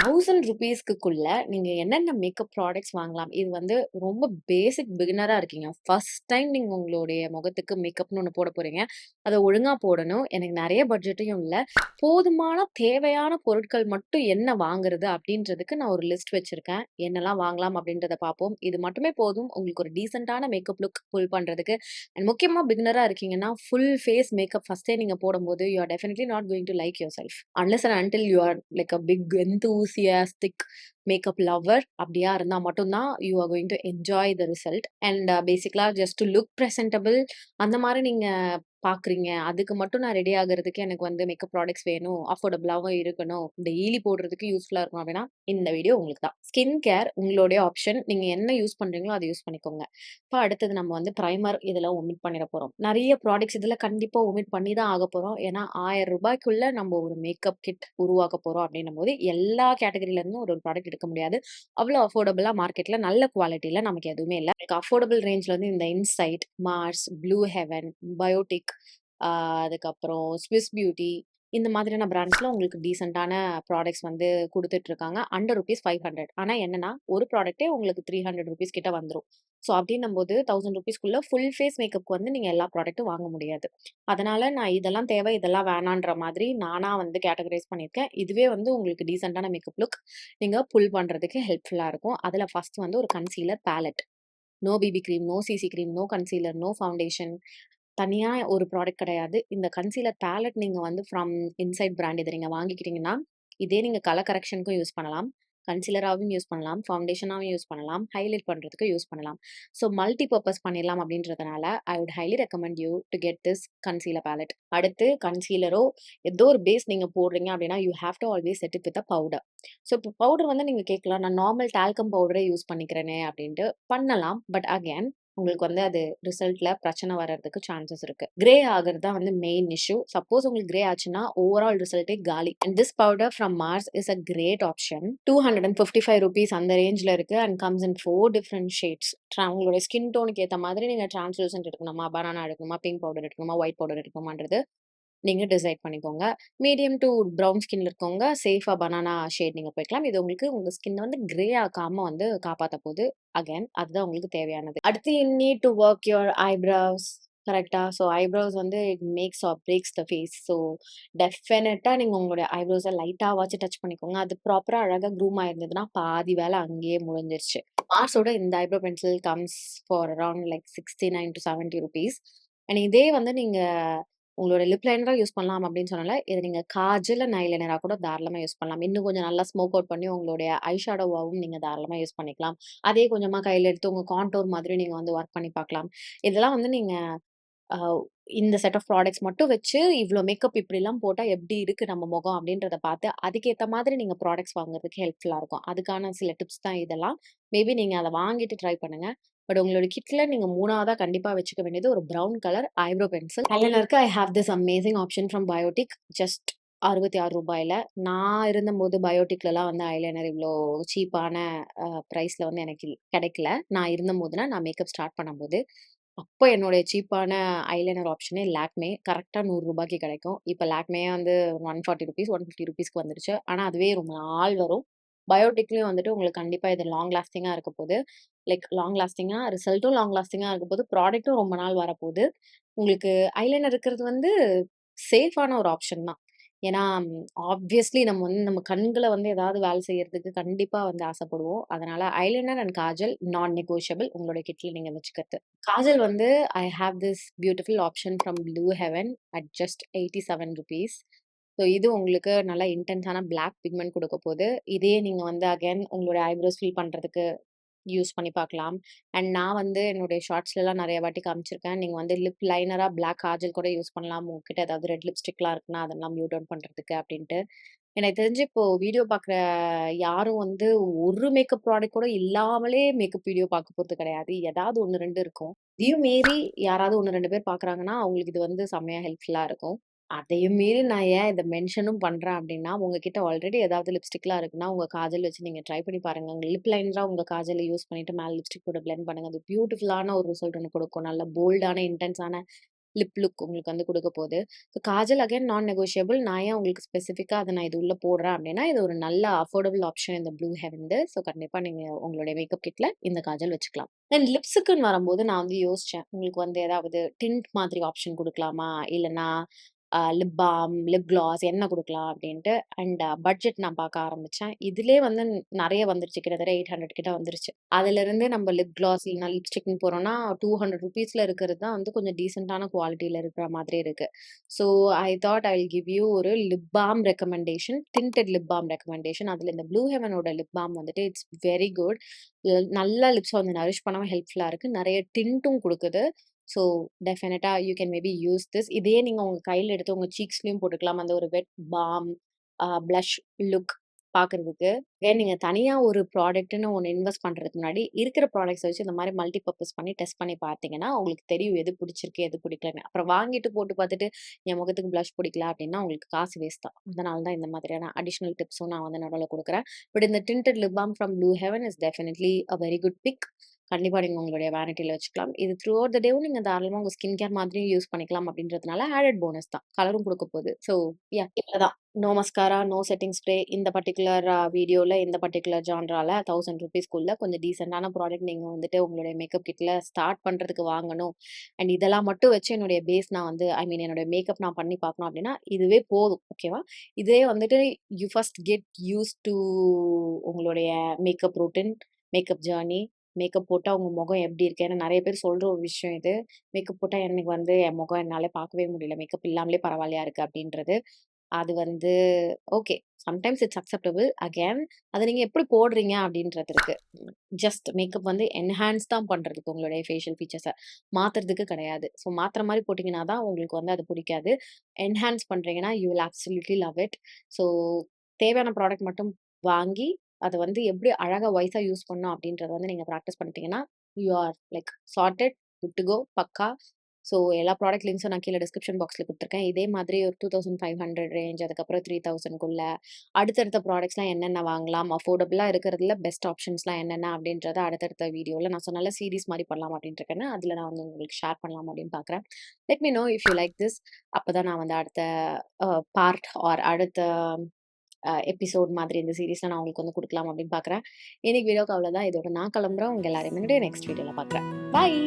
₹1000க்குள்ள நீங்க என்னென்ன makeup products வாங்கலாம்? இது வந்து ரொம்ப பேசிக் பிகினரா இருக்கீங்க. ஃபர்ஸ்ட் டைம் நீங்க உங்களுடைய முகத்துக்கு மேக்கப்ன்னு ஒண்ணு போட போறீங்க. அத ஒழுங்கா போடணும். எனக்கு நெறைய பட்ஜெட்டும் இல்ல. போதுமான தேவையான பொருட்கள் மட்டும் என்ன வாங்குறது அப்படின்றதுக்கு நான் ஒரு லிஸ்ட் வச்சிருக்கேன். என்னலாம் வாங்கலாம் அப்படின்றத பார்ப்போம். இது மட்டுமே போதும் உங்களுக்கு ஒரு டீசென்ட்டான மேக்கப் லுக் புல் பண்றதுக்கு. அண்ட் முக்கியமா பிகினரா இருக்கீங்கன்னா, ஃபுல் ஃபேஸ் மேக்கப் ஃபர்ஸ்ட்டே நீங்க போடும்போது, you are definitely not going to like yourself. Unless and until you are like a big enthusiastic makeup lover அப்படியா இருந்தா மட்டும் தான் you are going to enjoy the result. And basically just to look presentable அந்த மாரி நீங்க பார்க்குறீங்க. அதுக்கு மட்டும் நான் ரெடி ஆகுறதுக்கு எனக்கு வந்து மேக்கப் ப்ராடக்ட்ஸ் வேணும். அஃபோர்டபுளாவும் இருக்கணும். டெய்லி போடுறதுக்கு யூஸ்ஃபுல்லா இருக்கணும் அப்படின்னா, இந்த வீடியோ உங்களுக்கு தான். ஸ்கின் கேர் உங்களுடைய ஆப்ஷன். நீங்க என்ன யூஸ் பண்றீங்களோ அத யூஸ் பண்ணிக்கோங்க. இப்ப அடுத்தது நம்ம வந்து பிரைமர் இதெல்லாம் ஒமிட் பண்ணிற போறோம். நெறைய ப்ராடக்ட்ஸ் இதுல கண்டிப்பா ஒமிட் பண்ணி தான் ஆகப் போறோம். ஏன்னா ரூ. 1000க்குள்ள நம்ம ஒரு மேக்கப் கிட் உருவாக்க போறோம் அப்படின்னும்போது, எல்லா கேட்டகரில இருந்தும் ஒரு ஒரு ப்ராடக்ட் எடுக்க முடியாது. அவ்வளோ அஃபோர்டபுளா மார்க்கெட்ல நல்ல குவாலிட்டில நமக்கு எதுவுமே இல்ல. அஃபோர்டபுள் ரேஞ்ச்ல வந்து இந்த Insight, Mars, Blue Heaven, Biotique அதுக்கப்புறம் ஸ்விஸ் பியூட்டி இந்த மாதிரியான பிராண்ட்ஸ்ல உங்களுக்கு டீசென்ட்டான ப்ராடக்ட்ஸ் வந்து குடுத்துட்டு இருக்காங்க. Under rupees 500. ஆனா என்னன்னா, ஒரு ப்ராடக்ட்டே உங்களுக்கு ₹300 கிட்ட வந்துரும். ஸோ அப்டின்னும்போது ₹1000க்குள்ள ஃபுல் ஃபேஸ் மேக்கப்க்கு வந்து நீங்க எல்லா ப்ராடக்ட்டும் வாங்க முடியாது. அதனால நான் இதெல்லாம் தேவை, இதெல்லாம் வேணான்ற மாதிரி நானா வந்து கேட்டகரைஸ் பண்ணியிருக்கேன். இதுவே வந்து உங்களுக்கு டீசென்ட்டான மேக்கப் லுக் நீங்க புல் பண்றதுக்கு ஹெல்ப்ஃபுல்லா இருக்கும். அதுல ஃபர்ஸ்ட் வந்து ஒரு concealer palette. No BB cream, no CC cream, no concealer, no foundation. தனியா ஒரு ப்ராடக்ட் கிடையாது. இந்த கன்சீலர் பேலட் நீங்க வந்து ஃப்ரம் இன்சைட் பிராண்ட் இத நீங்க வாங்கிக்கிட்டீங்கன்னா, இதே நீங்க கலர் கரெக்ஷனுக்கும் யூஸ் பண்ணலாம். கன்சீலராவும் யூஸ் பண்ணலாம். ஃபவுண்டேஷனாவும் யூஸ் பண்ணலாம். ஹைலைட் பண்றதுக்கு யூஸ் பண்ணலாம். ஸோ மல்டி பர்ப்பஸ் பண்ணிடலாம் அப்படின்றதுனால, I would highly recommend you to get this concealer palette. அடுத்து கன்சீலரோ, ஏதோ ஒரு பேஸ் நீங்க போடுறீங்க அப்படின்னா, you have to always set it with a powder. So இப்போ பவுடர் வந்து நீங்க கேட்கலாம், நான் நார்மல் டால்கம் பவுடரே யூஸ் பண்ணிக்கிறேனே அப்படின்ட்டு. பண்ணலாம். பட் அகைன் உங்களுக்கு வந்து அது ரிசல்ட்ல பிரச்சனை வர்றதுக்கு சான்சஸ் இருக்கு. கிரே ஆகுறது தான் வந்து மெயின் இஷ்யூ. சப்போஸ் உங்களுக்கு கிரே ஆச்சுன்னா ஓவரால் ரிசல்ட்டே காலி. And this powder from Mars is a great option. ₹255 அந்த ரேஞ்ச்ல இருக்கு and comes in 4 different shades. உங்களுடைய ஸ்கின் டோனுக்கு ஏத்த மாதிரி நீங்க டிரான்ஸ்லூசன்ட் எடுக்கணுமா, பனானா எடுக்கணுமா, பிங்க் பவுடர் எடுக்கணுமா, ஒயிட் பவுடர் எடுக்கணுமான்றது நீங்க டிசைட் பண்ணிக்கோங்க. மீடியம் டூ ப்ரவுன் ஸ்கின்ல இருக்கவங்க சேஃபா பனானா ஷேட் நீங்க போய்க்கலாம். இது உங்களுக்கு உங்க ஸ்கின்ன வந்து கிரே ஆக்காம வந்து காப்பாத்த போது. அகைன் அதுதான் உங்களுக்கு தேவையானது. அடுத்து you need to work your eyebrows. கரெக்ட்டா? ஸோ ஐப்ரோஸ் வந்து it makes or breaks the face. So டெஃபினட்டா நீங்க உங்களுடைய ஐப்ரோஸ லைட்டாவாச்சும் டச் பண்ணிக்கோங்க. அது ப்ராப்பரா அழகா க்ரூம் ஆயிருந்ததுன்னா, பாதி வேலை அங்கேயே முடிஞ்சிருச்சு. மார்ஸோட இந்த eyebrow pencil comes for around like 69 to 70 rupees. And இதே வந்து நீங்க உங்களோட லிப் லைனரா யூஸ் பண்ணலாம் அப்படின்னு சொன்னேன்ல. இத நீங்க காஜல் அண்ட் ஐலைனரா கூட தாராளமா யூஸ் பண்ணலாம். இன்னும் கொஞ்சம் நல்லா ஸ்மோக் அவுட் பண்ணி உங்களுடைய ஐ ஷேடோவாவும் நீங்க தாராளமா யூஸ் பண்ணிக்கலாம். அதே கொஞ்சமா கையில எடுத்து உங்க கான்டூர் மாதிரி நீங்க வந்து ஒர்க் பண்ணி பார்க்கலாம். இதெல்லாம் வந்து நீங்க அ இந்த செட் ஆஃப் ப்ராடக்ட்ஸ் மட்டும் வச்சு, இவ்ளோ மேக்கப் இப்படிலாம் போட்டா எப்படி இருக்கு நம்ம முகம் அப்படின்றத பார்த்து, அதுக்கேத்த மாதிரி நீங்க ப்ராடக்ட்ஸ் வாங்குறதுக்கு ஹெல்ப்ஃபுல்லா இருக்கும். அதுக்கான சில டிப்ஸ் தான் இதெல்லாம். மேபி நீங்க அத வாங்கிட்டு ட்ரை பண்ணுங்க. பட் உங்களோட கிட்ல நீங்க 3வதா கண்டிப்பா வச்சுக்க வேண்டியது ஒரு ப்ரவுன் கலர் ஐப்ரோ பென்சில். ஐலைனருக்கு I have this amazing option from Biotique. Just ₹66. நான் இருந்தபோது பயோடிக்லலாம் வந்து ஐலைனர் இவ்ளோ சீப்பான பிரைஸ்ல வந்து எனக்கு கிடைக்கல. நான் இருந்தபோதுனா, நான் மேக்கப் ஸ்டார்ட் பண்ணும்போது. அப்ப என்னுடைய சீப்பான ஐலைனர் ஆப்ஷனே லாக்மே. கரெக்ட்டா ₹100க்கு கிடைக்கும். இப்ப லாக்மே வந்து ₹140, ₹150க்கு வந்துருச்சு. ஆனா அதுவே ரொம்ப நாள் வரும். பயோடெக்லயும் வந்துட்டு உங்களுக்கு கண்டிப்பா இது லாங் லாஸ்டிங்கா இருக்க போது. லைக் லாங் லாஸ்டிங்கா ரிசல்ட்டும் லாங் லாஸ்டிங்கா இருக்க போது. ப்ராடக்ட்டும் ரொம்ப நாள் வரப்போது. உங்களுக்கு ஐலைனர் இருக்கிறது வந்து சேஃபான ஒரு ஆப்ஷன் தான். ஏன்னா, ஆப்வியஸ்லி நம்ம வந்து நம்ம கண்கள வந்து ஏதாவது வேலை செய்யறதுக்கு கண்டிப்பா வந்து ஆசைப்படுவோம். அதனால ஐலைனர் அண்ட் காஜல் நான் நெகோஷியபிள் உங்களுடைய கிட்ல நீங்க வச்சுக்கிறது. காஜல் வந்து ஐ have this beautiful option from Blue heaven at just ₹87. So இது உங்களுக்கு நல்லா இன்டென்ஸான பிளாக் பிக்மெண்ட் குடுக்க போது. இதே நீங்க வந்து அகைன் உங்களுடைய ஐப்ரோஸ் ஃபில் பண்றதுக்கு யூஸ் பண்ணி பார்க்கலாம். அண்ட் நான் வந்து என்னுடைய ஷார்ட்ஸ்லலாம் நெறைய வாட்டி காமிச்சிருக்கேன். நீங்க வந்து லிப் லைனரா பிளாக் காஜல் கூட யூஸ் பண்ணலாம். உங்ககிட்ட ஏதாவது ரெட் லிப்ஸ்டிக்லாம் இருக்குன்னா, அதெல்லாம் மியூட் டவுன் பண்றதுக்கு அப்டின்ட்டு. எனக்கு தெரிஞ்சு இப்போ வீடியோ பார்க்குற யாரும் வந்து ஒரு மேக்கப் ப்ராடக்ட் கூட இல்லாமலே மேக்கப் வீடியோ பார்க்க போறது கிடையாது. ஏதாவது 1, 2 இருக்கும். இதையும் மீறி யாராவது 1, 2 பேர் பார்க்குறாங்கன்னா, அவங்களுக்கு இது வந்து செம்மையா ஹெல்ப்ஃபுல்லா இருக்கும். அதையும் மீறி நான் ஏன் இத மென்ஷனும் பண்றேன் அப்டின்னா, உங்ககிட்ட ஆல்ரெடி ஏதாவது லிப்ஸ்டிக்லாம் இருக்குன்னா, உங்க காஜல் வச்சு நீங்க ட்ரை பண்ணி பாருங்க. உங்க லிப் லைனரா உங்க காஜல யூஸ் பண்ணிட்டு மேல லிப்ஸ்டிக் போட்டு பிளெண்ட் பண்ணுங்க. அது பியூட்டிஃபுல்லான ஒரு ரிசல்ட் ஒண்ணு குடுக்கும். நல்ல போல்டான, இன்டென்ஸான லிப் லுக் உங்களுக்கு வந்து குடுக்க போது. ஸோ காஜல் அகைன் நான் நெகோஷியபிள். நான் ஏன் உங்களுக்கு ஸ்பெசிஃபிக்கா அத நான் இது உள்ள போடுறேன் அப்டின்னா, இது ஒரு நல்ல அஃபோர்டபிள் ஆப்ஷன் இந்த ப்ளூ ஹெவன்து. ஸோ கண்டிப்பா நீங்க உங்களுடைய மேக்கப் கிட்ல இந்த காஜல் வச்சுக்கலாம். தென் லிப்ஸுக்குன்னு வரும்போது நான் வந்து யோசிச்சேன். உங்களுக்கு வந்து ஏதாவது டிண்ட் மாதிரி ஆப்ஷன் குடுக்கலாமா? இல்லன்னா லிப் பாம், லிப் கிளாஸ் என்ன குடுக்கலாம் அப்டின்ட்டு. அண்ட் பட்ஜெட் நான் பாக்க ஆரம்பிச்சேன். இதுலயே வந்து நெறைய வந்துருச்சு. கிட்டத்தட்ட 800 கிட்ட வந்துருச்சு. அதிலிருந்து நம்ம லிப் கிளாஸ் இல்லனா லிப்ஸ்டிக்ன்னு போறோம்னா, ₹200 இருக்கிறது தான் வந்து கொஞ்சம் டீசென்ட்டான குவாலிட்டில இருக்கிற மாதிரி இருக்கு. So I thought I will give you ஒரு lip balm recommendation. Tinted lip balm recommendation. அதுல இந்த ப்ளூ ஹெவனோட லிப் பாம் வந்துட்டு இட்ஸ் வெரி குட். நல்லா லிப்ஸ வந்து நரிஷ் பண்ணவும் ஹெல்ப்ஃபுல்லா இருக்கு. நெறைய டிண்ட்டும் குடுக்குது. ஸோ டெஃபினட்டா you can maybe use this. இதே நீங்க உங்க கையில எடுத்து உங்க சீக்ஸ்லயும் போட்டுக்கலாம். அந்த ஒரு வெட் பாம், பிளஷ் லுக் பாக்குறதுக்கு. ஏன் நீங்க தனியா ஒரு ப்ராடக்ட்ன்னு ஒண்ணு இன்வெஸ்ட் பண்றதுக்கு முன்னாடி, இருக்கிற ப்ராடக்ட்ஸ வச்சு இந்த மாரி மல்டி பர்ப்பஸ் பண்ணி டெஸ்ட் பண்ணி பார்த்தீங்கன்னா, உங்களுக்கு தெரியும் எது பிடிச்சிருக்கு, எது பிடிக்கலன்னு. அப்புறம் வாங்கிட்டு போட்டு பார்த்துட்டு, என் முகத்துக்கு பிளஷ் பிடிக்கல அப்டின்னா, உங்களுக்கு காசு வேஸ்ட் தான். அதனால தான் இந்த மாதிரியான அடிஷனல் டிப்ஸும் நான் வந்து நடுவுல குடுக்குறேன். பட் இந்த tinted lip balm from Blue Heaven is definitely a very good pick. கண்டிப்பா நீங்க உங்களுடைய வேனிட்டில வச்சுக்கலாம். இது த்ரூ அவுட் த டேவும் நீங்க தாராளமா உங்க ஸ்கின் கேர் மாதிரியும் யூஸ் பண்ணிக்கலாம் அப்டின்றதுனால ஆடட் போனஸ் தான். கலரும் குடுக்க போகுது. ஸோ இவ்வளதான். No mascara, no setting spray. இந்த பர்ட்டிகுலர் வீடியோல இந்த பர்ட்டிகுலர் ஜான்ரால ₹1000 கொஞ்சம் டீசென்ட்டான ப்ராடக்ட் நீங்க வந்துட்டு உங்களுடைய மேக்கப் கிட்ல ஸ்டார்ட் பண்றதுக்கு வாங்கணும். அண்ட் இதெல்லாம் மட்டும் வச்சு என்னுடைய பேஸ் நான் வந்து ஐ மீன் என்னுடைய மேக்கப் நான் பண்ணி பார்க்கணும் அப்டின்னா, இதுவே போதும். ஓகேவா? இதே வந்துட்டு you first get used to உங்களுடைய makeup routine, makeup journey. Makeup போட்டா உங்க முகம் எப்படி இருக்கு? ஏன்னா நெறைய பேர் சொல்ற ஒரு விஷயம் இது. மேக்கப் போட்டா எனக்கு வந்து என் முகம் என்னால பார்க்கவே முடியல. மேக்கப் இல்லாமலே பரவாயில்லையா இருக்கு அப்டின்றது. அது வந்து okay. Sometimes it's acceptable. Again அத நீங்க எப்படி போடுறீங்க அப்படின்றது இருக்கு. ஜஸ்ட் மேக்கப் வந்து என்ஹான்ஸ் தான் பண்றதுக்கு உங்களுடைய ஃபேஷியல் ஃபீச்சர்ஸ. மாத்துறதுக்கு கிடையாது. ஸோ மாத்துற மாரி போட்டீங்கன்னா தான் உங்களுக்கு வந்து அது புடிக்காது. என்ஹான்ஸ் பண்றீங்கன்னா, you will absolutely love it. So தேவையான ப்ராடக்ட் மட்டும் வாங்கி, அத வந்து எப்படி அழகா வைஸா யூஸ் பண்ணணும் அப்படின்றத வந்து நீங்க பிராக்டிஸ் பண்ணிட்டீங்கன்னா, you are like sorted, good to go, பக்கா. ஸோ எல்லா ப்ராடக்ட் லிங்க்ஸும் நான் கீழ டிஸ்கிரிப்ஷன் பாக்ஸ்ல குடுத்துருக்கேன். இதே மாதிரி ஒரு 2500 ரேஞ்ச் அதுக்கப்புறம் 3000க்குள்ள அடுத்தடுத்த ப்ராடக்ட்ஸ்லாம் என்னென்ன வாங்கலாம், அஃபோர்டபுளா இருக்கிறதுல பெஸ்ட் ஆப்ஷன்ஸ்லாம் என்னென்ன அப்படின்றத அடுத்தடுத்த வீடியோல நான் சொன்னேன்ல சீரிஸ் மாரி பண்ணலாம் அப்படின்ட்டு இருக்கேன்னு, அதுல நான் வந்து உங்களுக்கு ஷேர் பண்ணலாம் அப்படின்னு பார்க்குறேன். Let me know if you like this. அப்பதான் நான் வந்து அடுத்த பார்ட் ஆர் அடுத்த எபிசோட் மாதிரி இந்த சீரிஸ்ல நான் உங்களுக்கு வந்து குடுக்கலாம் அப்படின்னு பார்க்குறேன். இன்னைக்கு வீடியோக்கு அவ்வளோதான். இதோட நான் கிளம்புறேன். உங்க எல்லாரையும் நெக்ஸ்ட் வீடியோல பார்க்குறேன். பாய்.